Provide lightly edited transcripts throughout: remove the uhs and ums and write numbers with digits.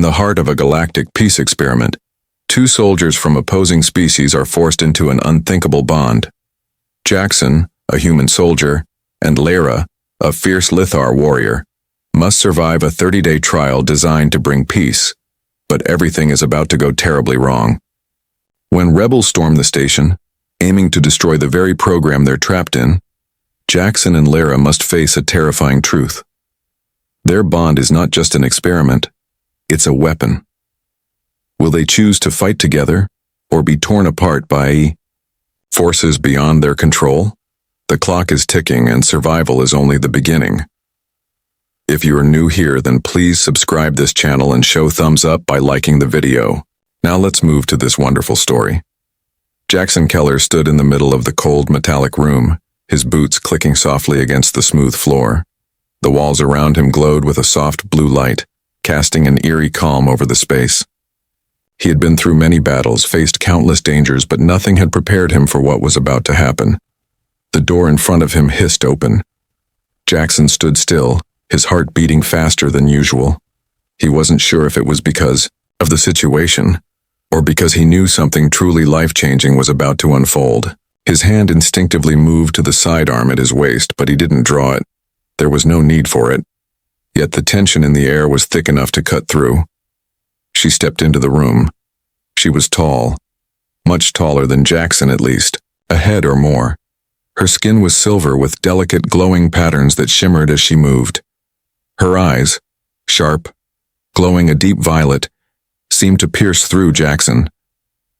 In the heart of a galactic peace experiment, two soldiers from opposing species are forced into an unthinkable bond. Jackson, a human soldier, and Lyra, a fierce Lithar warrior, must survive a 30-day trial designed to bring peace, but everything is about to go terribly wrong. When rebels storm the station, aiming to destroy the very program they're trapped in, Jackson and Lyra must face a terrifying truth. Their bond is not just an experiment, it's a weapon. Will they choose to fight together, or be torn apart by forces beyond their control? The clock is ticking and survival is only the beginning. If you are new here, then please subscribe this channel and show thumbs up by liking the video. Now let's move to this wonderful story. Jackson Keller stood in the middle of the cold metallic room, his boots clicking softly against the smooth floor. The walls around him glowed with a soft blue light, casting an eerie calm over the space. He had been through many battles, faced countless dangers, but nothing had prepared him for what was about to happen. The door in front of him hissed open. Jackson stood still, his heart beating faster than usual. He wasn't sure if it was because of the situation, or because he knew something truly life-changing was about to unfold. His hand instinctively moved to the sidearm at his waist, but he didn't draw it. There was no need for it. Yet the tension in the air was thick enough to cut through. She stepped into the room. She was tall, much taller than Jackson at least, a head or more. Her skin was silver with delicate glowing patterns that shimmered as she moved. Her eyes, sharp, glowing a deep violet, seemed to pierce through Jackson.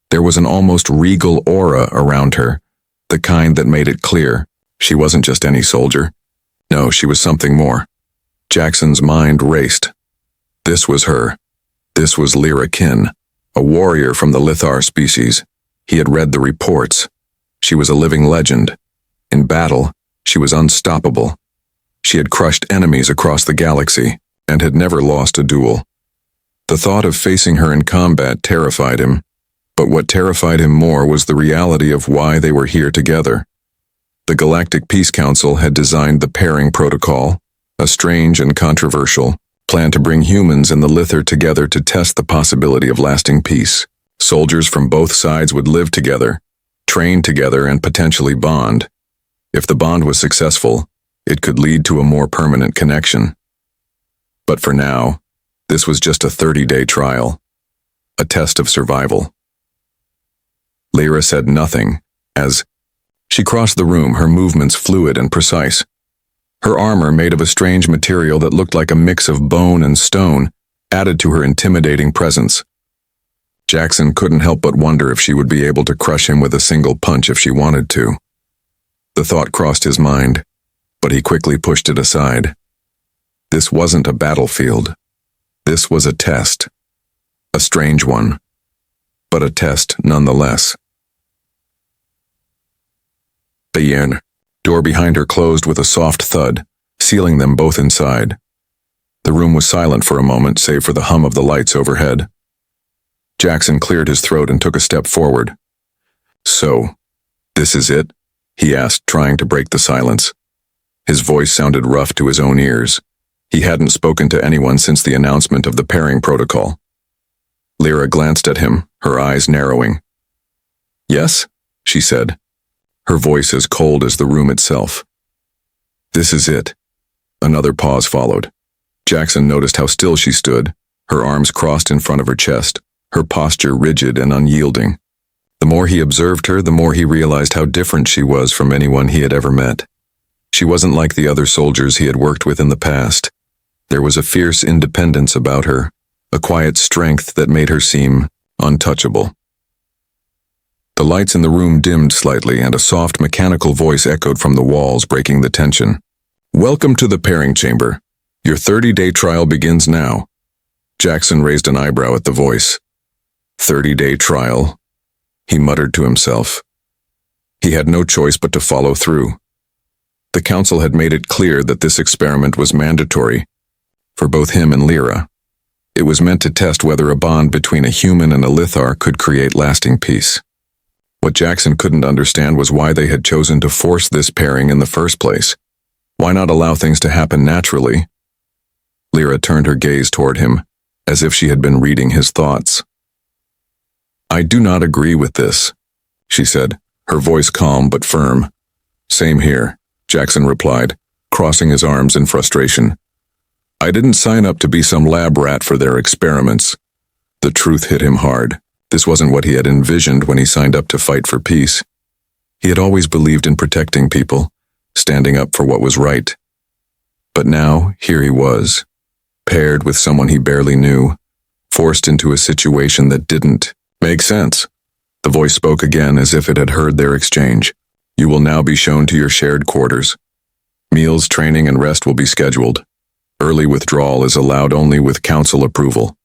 There was an almost regal aura around her, the kind that made it clear she wasn't just any soldier. No, she was something more. Jackson's mind raced. This was her. This was Lyra Kin, a warrior from the Lithar species. He had read the reports. She was a living legend. In battle, she was unstoppable. She had crushed enemies across the galaxy and had never lost a duel. The thought of facing her in combat terrified him, but what terrified him more was the reality of why they were here together. The Galactic Peace Council had designed the pairing protocol, a strange and controversial plan to bring humans and the Lithar together to test the possibility of lasting peace. Soldiers from both sides would live together, train together, and potentially bond. If the bond was successful, it could lead to a more permanent connection. But for now, this was just a 30-day trial, a test of survival. Lyra said nothing, as she crossed the room, her movements fluid and precise. Her armor, made of a strange material that looked like a mix of bone and stone, added to her intimidating presence. Jackson couldn't help but wonder if she would be able to crush him with a single punch if she wanted to. The thought crossed his mind, but he quickly pushed it aside. This wasn't a battlefield. This was a test. A strange one, but a test nonetheless. The door behind her closed with a soft thud, sealing them both inside. The room was silent for a moment, save for the hum of the lights overhead. Jackson cleared his throat and took a step forward. "So, this is it?" he asked, trying to break the silence. His voice sounded rough to his own ears. He hadn't spoken to anyone since the announcement of the pairing protocol. Lyra glanced at him, her eyes narrowing. "Yes," she said, her voice as cold as the room itself. "This is it." Another pause followed. Jackson noticed how still she stood, her arms crossed in front of her chest, her posture rigid and unyielding. The more he observed her, the more he realized how different she was from anyone he had ever met. She wasn't like the other soldiers he had worked with in the past. There was a fierce independence about her, a quiet strength that made her seem untouchable. The lights in the room dimmed slightly, and a soft mechanical voice echoed from the walls, breaking the tension. "Welcome to the pairing chamber. Your 30-day trial begins now." Jackson raised an eyebrow at the voice. 30-day trial, he muttered to himself. He had no choice but to follow through. The council had made it clear that this experiment was mandatory for both him and Lyra. It was meant to test whether a bond between a human and a Lithar could create lasting peace. What Jackson couldn't understand was why they had chosen to force this pairing in the first place. Why not allow things to happen naturally? Lyra turned her gaze toward him, as if she had been reading his thoughts. "I do not agree with this," she said, her voice calm but firm. "Same here," Jackson replied, crossing his arms in frustration. "I didn't sign up to be some lab rat for their experiments." The truth hit him hard. This wasn't what he had envisioned when he signed up to fight for peace. He had always believed in protecting people, standing up for what was right. But now, here he was, paired with someone he barely knew, forced into a situation that didn't make sense. The voice spoke again as if it had heard their exchange. "You will now be shown to your shared quarters. Meals, training, and rest will be scheduled. Early withdrawal is allowed only with council approval."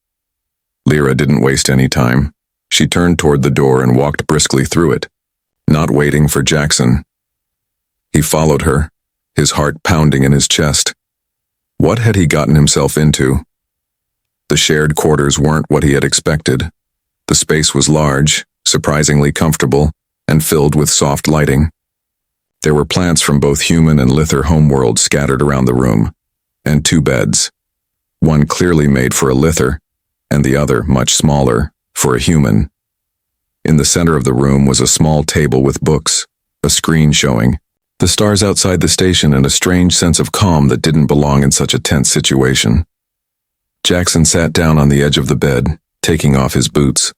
Lyra didn't waste any time. She turned toward the door and walked briskly through it, not waiting for Jackson. He followed her, his heart pounding in his chest. What had he gotten himself into? The shared quarters weren't what he had expected. The space was large, surprisingly comfortable, and filled with soft lighting. There were plants from both human and Lither homeworlds scattered around the room, and 2 beds. One clearly made for a Lither, and the other, much smaller, for a human. In the center of the room was a small table with books, a screen showing the stars outside the station, and a strange sense of calm that didn't belong in such a tense situation. Jackson sat down on the edge of the bed, taking off his boots.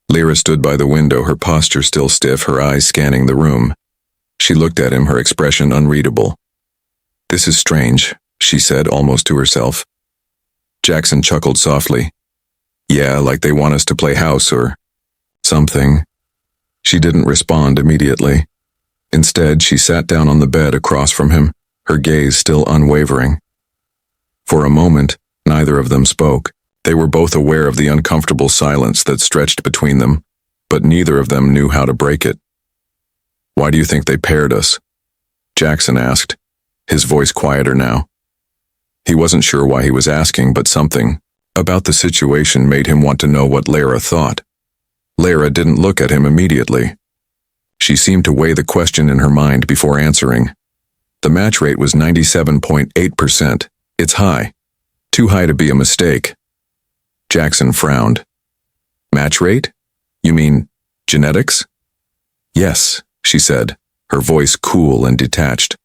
Lyra stood by the window, her posture still stiff, her eyes scanning the room. She looked at him, her expression unreadable. "This is strange," she said, almost to herself. Jackson chuckled softly. "Yeah, like they want us to play house or something." She didn't respond immediately. Instead, she sat down on the bed across from him, her gaze still unwavering. For a moment, neither of them spoke. They were both aware of the uncomfortable silence that stretched between them, but neither of them knew how to break it. "Why do you think they paired us?" Jackson asked, his voice quieter now. He wasn't sure why he was asking, but something about the situation made him want to know what Lyra thought. Lyra didn't look at him immediately. She seemed to weigh the question in her mind before answering. The match rate was 97.8%. It's high. Too high to be a mistake. Jackson frowned. "Match rate? You mean genetics?" "Yes," she said, her voice cool and detached.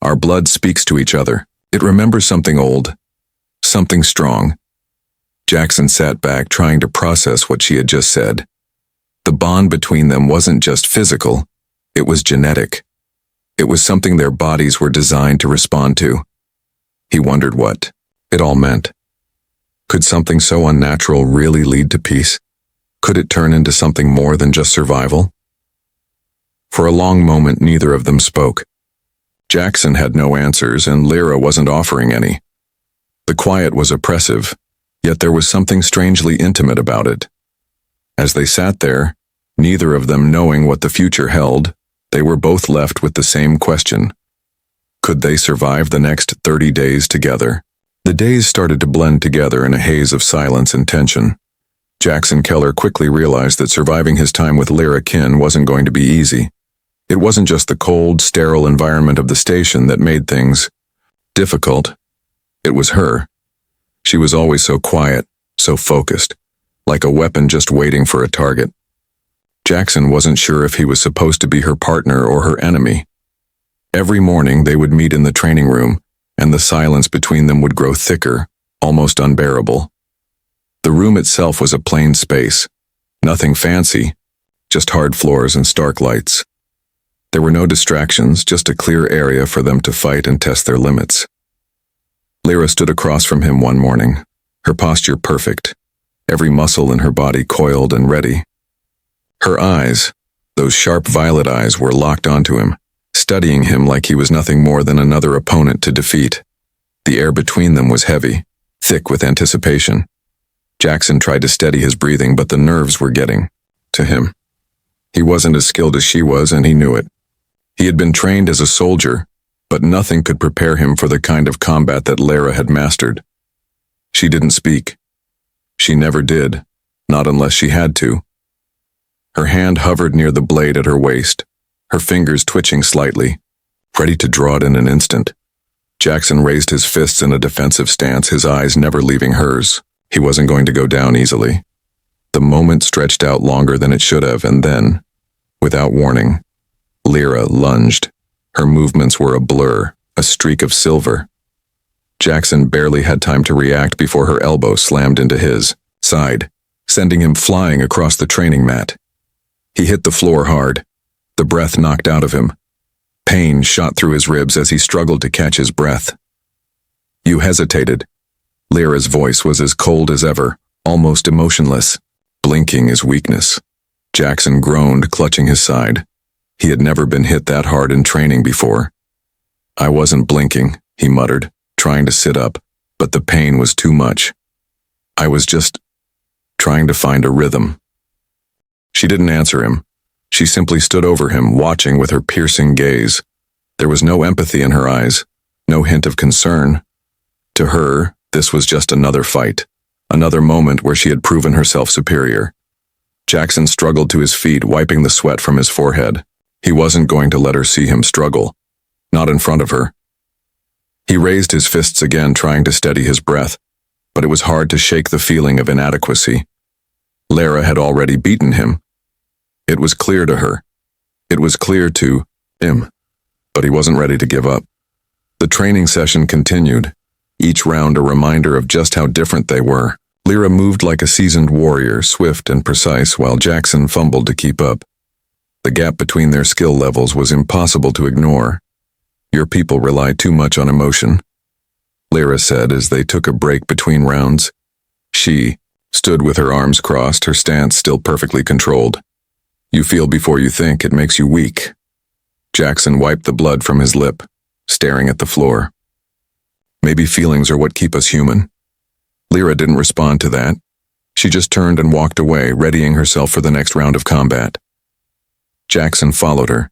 "Our blood speaks to each other. It remembers something old, something strong." Jackson sat back, trying to process what she had just said. The bond between them wasn't just physical, it was genetic. It was something their bodies were designed to respond to. He wondered what it all meant. Could something so unnatural really lead to peace? Could it turn into something more than just survival? For a long moment, neither of them spoke. Jackson had no answers, and Lyra wasn't offering any. The quiet was oppressive, yet there was something strangely intimate about it. As they sat there, neither of them knowing what the future held, they were both left with the same question. Could they survive the next 30 days together? The days started to blend together in a haze of silence and tension. Jackson Keller quickly realized that surviving his time with Lyra Kin wasn't going to be easy. It wasn't just the cold, sterile environment of the station that made things difficult. It was her. She was always so quiet, so focused, like a weapon just waiting for a target. Jackson wasn't sure if he was supposed to be her partner or her enemy. Every morning they would meet in the training room, and the silence between them would grow thicker, almost unbearable. The room itself was a plain space, nothing fancy, just hard floors and stark lights. There were no distractions, just a clear area for them to fight and test their limits. Lyra stood across from him one morning, her posture perfect, every muscle in her body coiled and ready. Her eyes, those sharp violet eyes, were locked onto him, studying him like he was nothing more than another opponent to defeat. The air between them was heavy, thick with anticipation. Jackson tried to steady his breathing, but the nerves were getting to him. He wasn't as skilled as she was, and he knew it. He had been trained as a soldier, but nothing could prepare him for the kind of combat that Lyra had mastered. She didn't speak. She never did, not unless she had to. Her hand hovered near the blade at her waist, her fingers twitching slightly, ready to draw it in an instant. Jackson raised his fists in a defensive stance, his eyes never leaving hers. He wasn't going to go down easily. The moment stretched out longer than it should have, and then, without warning, Lyra lunged. Her movements were a blur, a streak of silver. Jackson barely had time to react before her elbow slammed into his side, sending him flying across the training mat. He hit the floor hard, the breath knocked out of him. Pain shot through his ribs as he struggled to catch his breath. "You hesitated." Lyra's voice was as cold as ever, almost emotionless. "Blinking is weakness." Jackson groaned, clutching his side. He had never been hit that hard in training before. "I wasn't blinking," he muttered, trying to sit up, but the pain was too much. "I was just trying to find a rhythm." She didn't answer him. She simply stood over him, watching with her piercing gaze. There was no empathy in her eyes, no hint of concern. To her, this was just another fight, another moment where she had proven herself superior. Jackson struggled to his feet, wiping the sweat from his forehead. He wasn't going to let her see him struggle, not in front of her. He raised his fists again, trying to steady his breath, but it was hard to shake the feeling of inadequacy. Lyra had already beaten him. It was clear to her. It was clear to him, but he wasn't ready to give up. The training session continued, each round a reminder of just how different they were. Lyra moved like a seasoned warrior, swift and precise, while Jackson fumbled to keep up. The gap between their skill levels was impossible to ignore. "Your people rely too much on emotion," Lyra said as they took a break between rounds. She stood with her arms crossed, her stance still perfectly controlled. "You feel before you think. It makes you weak." Jackson wiped the blood from his lip, staring at the floor. "Maybe feelings are what keep us human." Lyra didn't respond to that. She just turned and walked away, readying herself for the next round of combat. Jackson followed her,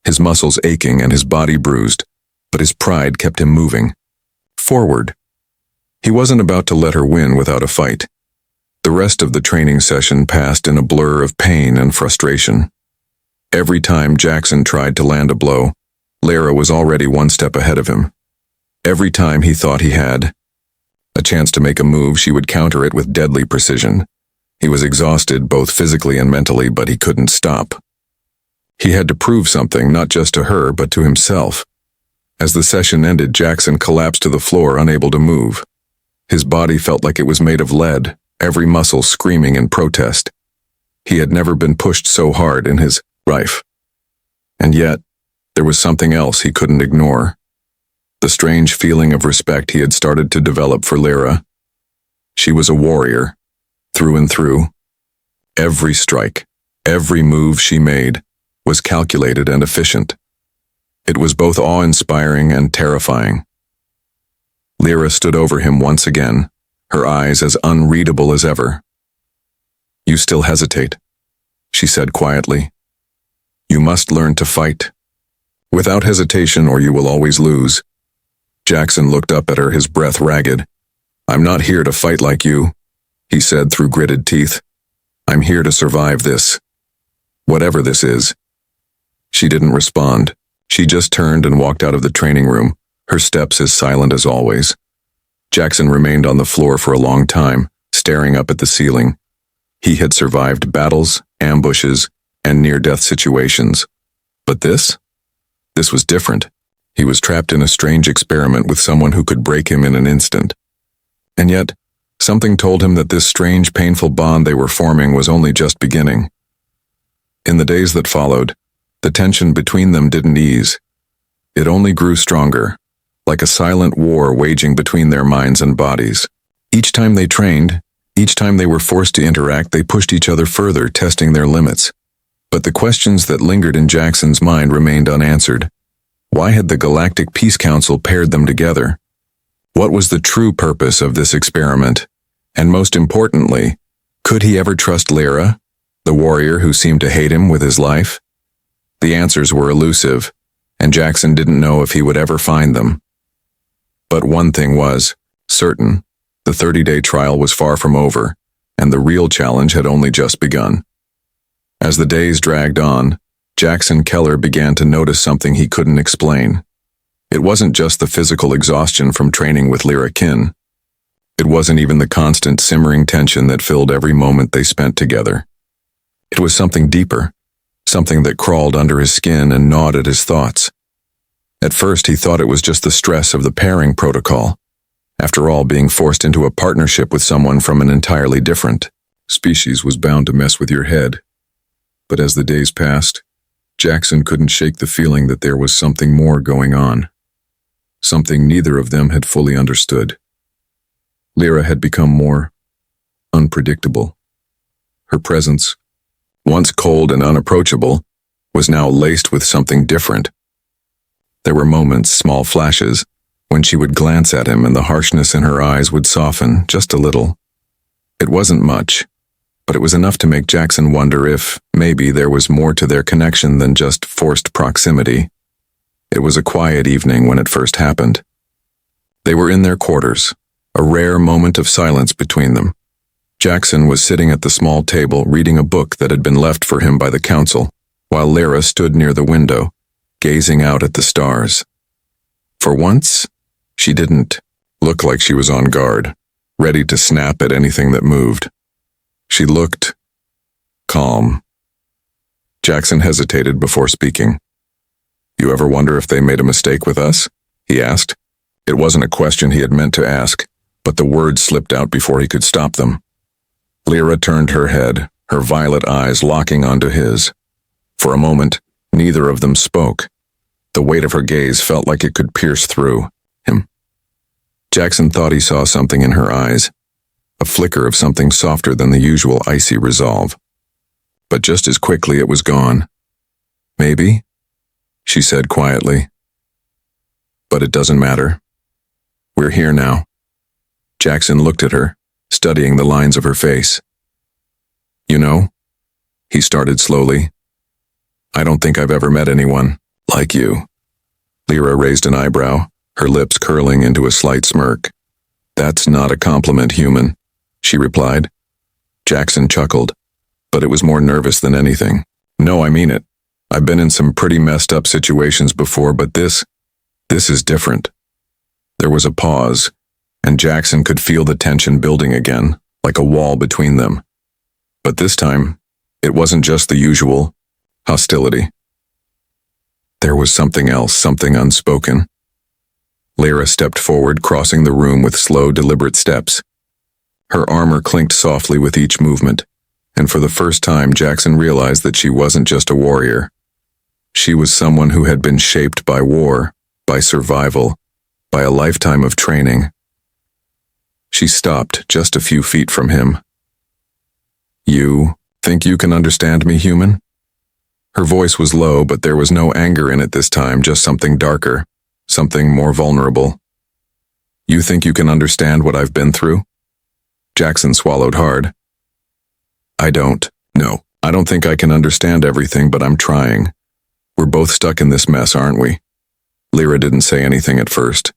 his muscles aching and his body bruised, but his pride kept him moving. Forward. He wasn't about to let her win without a fight. The rest of the training session passed in a blur of pain and frustration. Every time Jackson tried to land a blow, Lyra was already one step ahead of him. Every time he thought he had a chance to make a move, she would counter it with deadly precision. He was exhausted both physically and mentally, but he couldn't stop. He had to prove something, not just to her, but to himself. As the session ended, Jackson collapsed to the floor, unable to move. His body felt like it was made of lead, every muscle screaming in protest. He had never been pushed so hard in his life. And yet, there was something else he couldn't ignore. The strange feeling of respect he had started to develop for Lyra. She was a warrior, through and through. Every strike, every move she made, was calculated and efficient. It was both awe-inspiring and terrifying. Lyra stood over him once again, her eyes as unreadable as ever. "You still hesitate," she said quietly. "You must learn to fight. Without hesitation, or you will always lose." Jackson looked up at her, his breath ragged. "I'm not here to fight like you," he said through gritted teeth. "I'm here to survive this. Whatever this is." She didn't respond. She just turned and walked out of the training room, her steps as silent as always. Jackson remained on the floor for a long time, staring up at the ceiling. He had survived battles, ambushes, and near-death situations. But this was different. He was trapped in a strange experiment with someone who could break him in an instant. And yet, something told him that this strange, painful bond they were forming was only just beginning. In the days that followed, the tension between them didn't ease. It only grew stronger, like a silent war waging between their minds and bodies. Each time they trained, each time they were forced to interact, they pushed each other further, testing their limits. But the questions that lingered in Jackson's mind remained unanswered. Why had the Galactic Peace Council paired them together? What was the true purpose of this experiment? And most importantly, could he ever trust Lyra, the warrior who seemed to hate him with his life? The answers were elusive, and Jackson didn't know if he would ever find them. But one thing was certain: the 30-day trial was far from over, and the real challenge had only just begun. As the days dragged on, Jackson Keller began to notice something he couldn't explain. It wasn't just the physical exhaustion from training with Lyra Kin. It wasn't even the constant simmering tension that filled every moment they spent together. It was something deeper, something that crawled under his skin and gnawed at his thoughts. At first he thought it was just the stress of the pairing protocol. After all, being forced into a partnership with someone from an entirely different species was bound to mess with your head. But as the days passed, Jackson couldn't shake the feeling that there was something more going on. Something neither of them had fully understood. Lyra had become more unpredictable. Her presence, once cold and unapproachable, was now laced with something different. There were moments, small flashes, when she would glance at him and the harshness in her eyes would soften just a little. It wasn't much, but it was enough to make Jackson wonder if, maybe, there was more to their connection than just forced proximity. It was a quiet evening when it first happened. They were in their quarters, a rare moment of silence between them. Jackson was sitting at the small table reading a book that had been left for him by the council, while Lyra stood near the window, gazing out at the stars. For once, she didn't look like she was on guard, ready to snap at anything that moved. She looked calm. Jackson hesitated before speaking. "You ever wonder if they made a mistake with us?" he asked. It wasn't a question he had meant to ask, but the words slipped out before he could stop them. Lyra turned her head, her violet eyes locking onto his. For a moment, neither of them spoke. The weight of her gaze felt like it could pierce through him. Jackson thought he saw something in her eyes, a flicker of something softer than the usual icy resolve. But just as quickly it was gone. "Maybe," she said quietly. "But it doesn't matter. We're here now." Jackson looked at her, studying the lines of her face. "You know," he started slowly, "I don't think I've ever met anyone like you." Lyra raised an eyebrow, her lips curling into a slight smirk. "That's not a compliment, human," she replied. Jackson chuckled, but it was more nervous than anything. "No, I mean it. I've been in some pretty messed up situations before, but this is different." There was a pause, and Jackson could feel the tension building again, like a wall between them. But this time, it wasn't just the usual hostility. There was something else, something unspoken. Lyra stepped forward, crossing the room with slow, deliberate steps. Her armor clinked softly with each movement, and for the first time Jackson realized that she wasn't just a warrior. She was someone who had been shaped by war, by survival, by a lifetime of training. She stopped just a few feet from him. "You think you can understand me, human?" Her voice was low, but there was no anger in it this time, just something darker, something more vulnerable. "You think you can understand what I've been through?" Jackson swallowed hard. "I don't. No, I don't think I can understand everything, but I'm trying. We're both stuck in this mess, aren't we?" Lyra didn't say anything at first.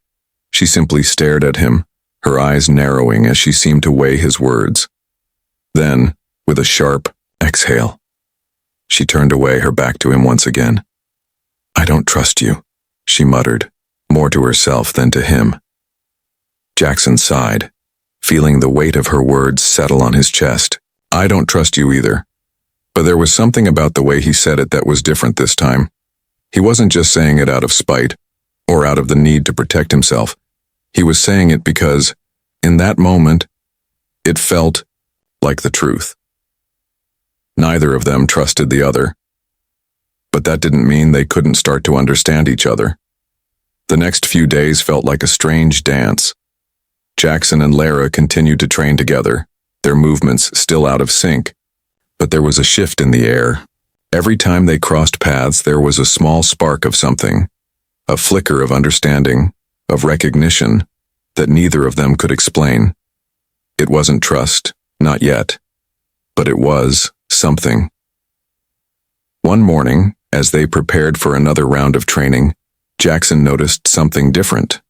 She simply stared at him, her eyes narrowing as she seemed to weigh his words. Then, with a sharp exhale, she turned away, her back to him once again. "I don't trust you," she muttered, more to herself than to him. Jackson sighed, feeling the weight of her words settle on his chest. "I don't trust you either." But there was something about the way he said it that was different this time. He wasn't just saying it out of spite, or out of the need to protect himself. He was saying it because, in that moment, it felt like the truth. Neither of them trusted the other. But that didn't mean they couldn't start to understand each other. The next few days felt like a strange dance. Jackson and Lyra continued to train together, their movements still out of sync. But there was a shift in the air. Every time they crossed paths, there was a small spark of something, a flicker of understanding, of recognition, that neither of them could explain. It wasn't trust, not yet, but it was something. One morning, as they prepared for another round of training, Jackson noticed something different.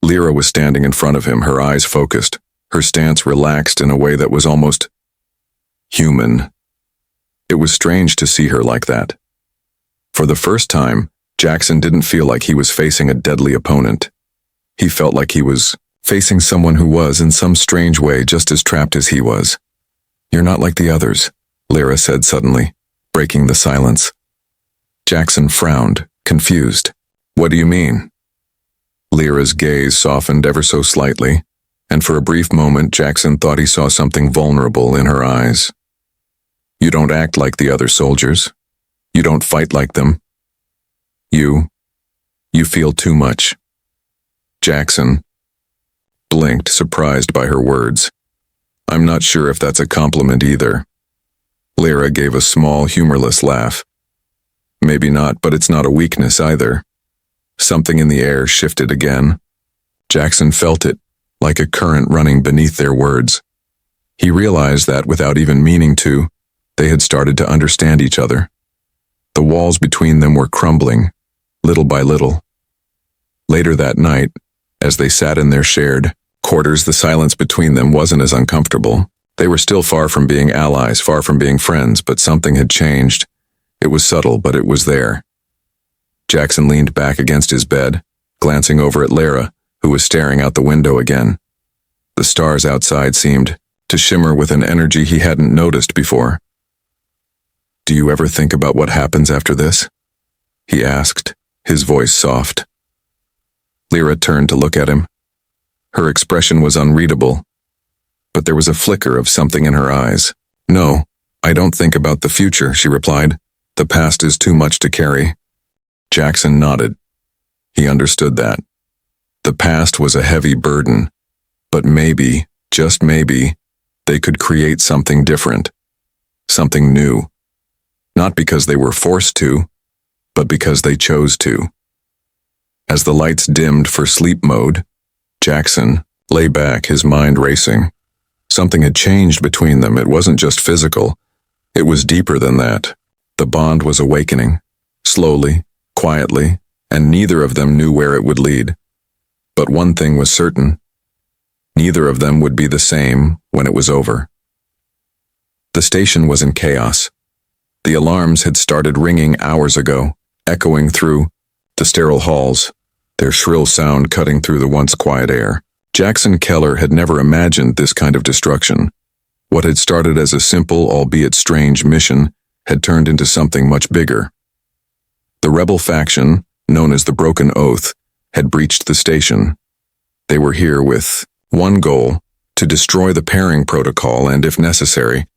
Lyra was standing in front of him, her eyes focused, her stance relaxed in a way that was almost human. It was strange to see her like that. For the first time, Jackson didn't feel like he was facing a deadly opponent. He felt like he was facing someone who was, in some strange way, just as trapped as he was. "You're not like the others," Lyra said suddenly, breaking the silence. Jackson frowned, confused. "What do you mean?" Lyra's gaze softened ever so slightly, and for a brief moment Jackson thought he saw something vulnerable in her eyes. "You don't act like the other soldiers. You don't fight like them. You feel too much." Jackson blinked, surprised by her words. "I'm not sure if that's a compliment either." Lyra gave a small, humorless laugh. "Maybe not, but it's not a weakness either." Something in the air shifted again. Jackson felt it, like a current running beneath their words. He realized that, without even meaning to, they had started to understand each other. The walls between them were crumbling, little by little. Later that night, as they sat in their shared quarters, the silence between them wasn't as uncomfortable. They were still far from being allies, far from being friends, but something had changed. It was subtle, but it was there. Jackson leaned back against his bed, glancing over at Lyra, who was staring out the window again. The stars outside seemed to shimmer with an energy he hadn't noticed before. "Do you ever think about what happens after this?" he asked, his voice soft. Lyra turned to look at him. Her expression was unreadable, but there was a flicker of something in her eyes. "No, I don't think about the future," she replied. "The past is too much to carry." Jackson nodded. He understood that. The past was a heavy burden, but maybe, just maybe, they could create something different, something new. Not because they were forced to, but because they chose to. As the lights dimmed for sleep mode, Jackson lay back, his mind racing. Something had changed between them. It wasn't just physical. It was deeper than that. The bond was awakening, slowly, quietly, and neither of them knew where it would lead. But one thing was certain. Neither of them would be the same when it was over. The station was in chaos. The alarms had started ringing hours ago, echoing through the sterile halls, their shrill sound cutting through the once quiet air. Jackson Keller had never imagined this kind of destruction. What had started as a simple, albeit strange, mission had turned into something much bigger. The rebel faction, known as the Broken Oath, had breached the station. They were here with one goal: to destroy the pairing protocol and, if necessary,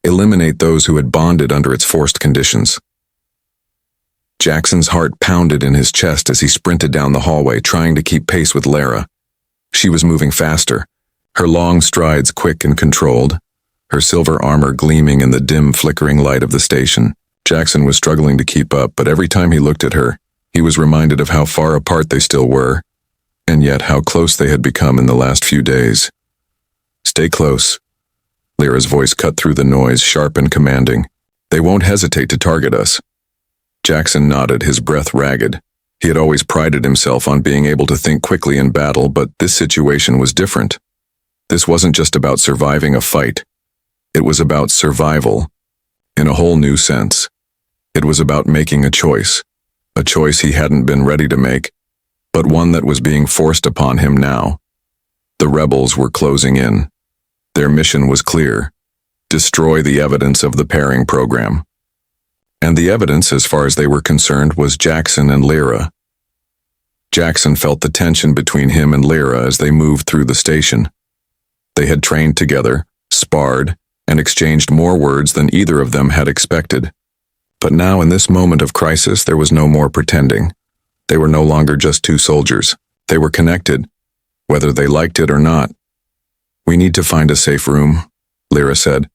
eliminate those who had bonded under its forced conditions. Jackson's heart pounded in his chest as he sprinted down the hallway, trying to keep pace with Lyra. She was moving faster, her long strides quick and controlled, her silver armor gleaming in the dim, flickering light of the station. Jackson was struggling to keep up, but every time he looked at her, he was reminded of how far apart they still were, and yet how close they had become in the last few days. "Stay close." Lyra's voice cut through the noise, sharp and commanding. "They won't hesitate to target us." Jackson nodded, his breath ragged. He had always prided himself on being able to think quickly in battle, but this situation was different. This wasn't just about surviving a fight. It was about survival, in a whole new sense. It was about making a choice he hadn't been ready to make, but one that was being forced upon him now. The rebels were closing in. Their mission was clear: destroy the evidence of the pairing program. And the evidence, as far as they were concerned, was Jackson and Lyra. Jackson felt the tension between him and Lyra as they moved through the station. They had trained together, sparred, and exchanged more words than either of them had expected. But now, in this moment of crisis, there was no more pretending. They were no longer just two soldiers. They were connected, whether they liked it or not. "We need to find a safe room," Lyra said,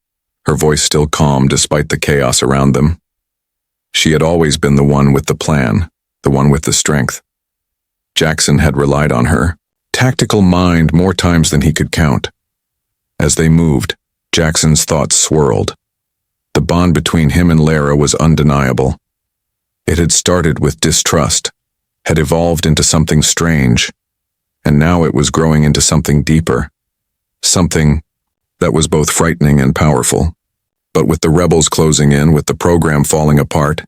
her voice still calm despite the chaos around them. She had always been the one with the plan, the one with the strength. Jackson had relied on her tactical mind more times than he could count. As they moved, Jackson's thoughts swirled. The bond between him and Lyra was undeniable. It had started with distrust, had evolved into something strange, and now it was growing into something deeper, something that was both frightening and powerful. But with the rebels closing in, with the program falling apart,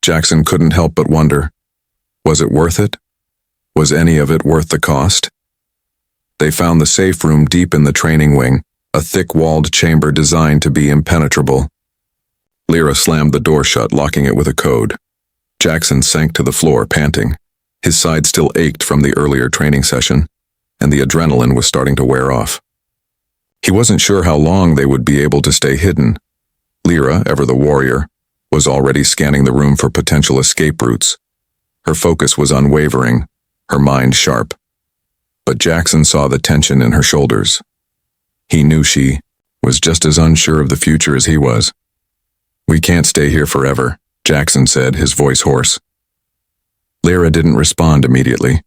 Jackson couldn't help but wonder, was it worth it? Was any of it worth the cost? They found the safe room deep in the training wing, a thick-walled chamber designed to be impenetrable. Lyra slammed the door shut, locking it with a code. Jackson sank to the floor, panting. His side still ached from the earlier training session, and the adrenaline was starting to wear off. He wasn't sure how long they would be able to stay hidden. Lyra, ever the warrior, was already scanning the room for potential escape routes. Her focus was unwavering, her mind sharp. But Jackson saw the tension in her shoulders. He knew she was just as unsure of the future as he was. "We can't stay here forever," Jackson said, his voice hoarse. Lyra didn't respond immediately.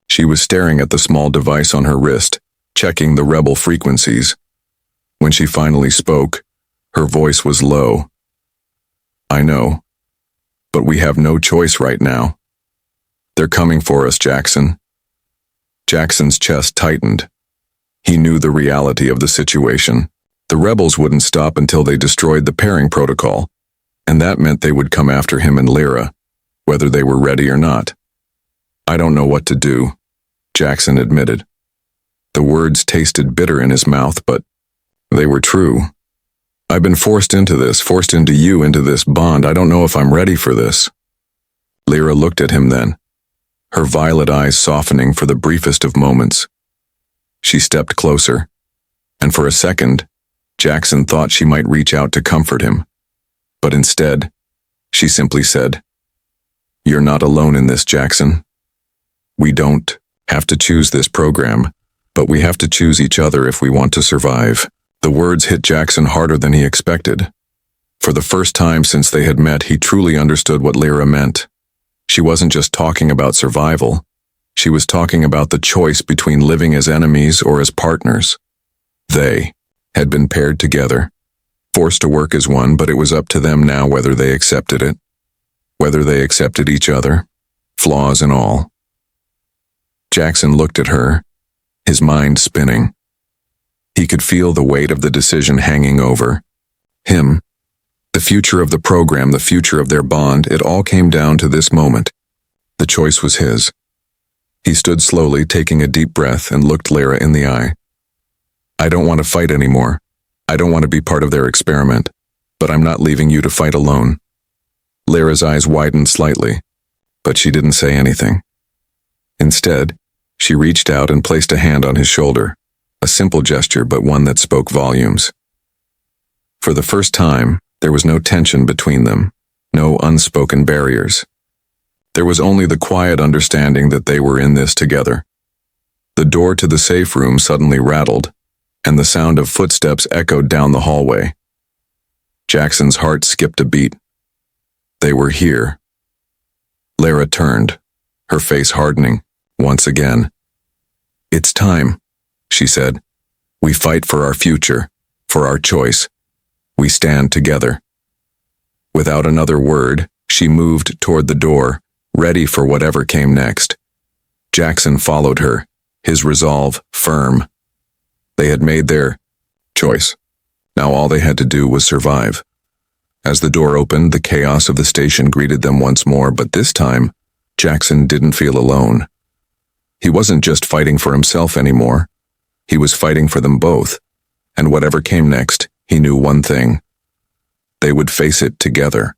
She was staring at the small device on her wrist, checking the rebel frequencies. When she finally spoke, her voice was low. "I know, but we have no choice right now. They're coming for us, Jackson." Jackson's chest tightened. He knew the reality of the situation. The rebels wouldn't stop until they destroyed the pairing protocol, and that meant they would come after him and Lyra, whether they were ready or not. "I don't know what to do," Jackson admitted. The words tasted bitter in his mouth, but they were true. "I've been forced into this bond. I don't know if I'm ready for this." Lyra looked at him then, her violet eyes softening for the briefest of moments. She stepped closer, and for a second, Jackson thought she might reach out to comfort him. But instead, she simply said, "You're not alone in this, Jackson. We don't have to choose this program, but we have to choose each other if we want to survive." The words hit Jackson harder than he expected. For the first time since they had met, he truly understood what Lyra meant. She wasn't just talking about survival. She was talking about the choice between living as enemies or as partners. They had been paired together, forced to work as one, but it was up to them now whether they accepted it, whether they accepted each other, flaws and all. Jackson looked at her, his mind spinning. He could feel the weight of the decision hanging over him. The future of the program, the future of their bond, it all came down to this moment. The choice was his. He stood slowly, taking a deep breath, and looked Lyra in the eye. "I don't want to fight anymore. I don't want to be part of their experiment, but I'm not leaving you to fight alone." Lyra's eyes widened slightly, but she didn't say anything. Instead, she reached out and placed a hand on his shoulder. A simple gesture, but one that spoke volumes. For the first time, there was no tension between them, no unspoken barriers. There was only the quiet understanding that they were in this together. The door to the safe room suddenly rattled, and the sound of footsteps echoed down the hallway. Jackson's heart skipped a beat. They were here. Lyra turned, her face hardening, once again. "It's time," she said. "We fight for our future, for our choice. We stand together." Without another word, she moved toward the door, ready for whatever came next. Jackson followed her, his resolve firm. They had made their choice. Now all they had to do was survive. As the door opened, the chaos of the station greeted them once more, but this time, Jackson didn't feel alone. He wasn't just fighting for himself anymore. He was fighting for them both, and whatever came next, he knew one thing. They would face it together.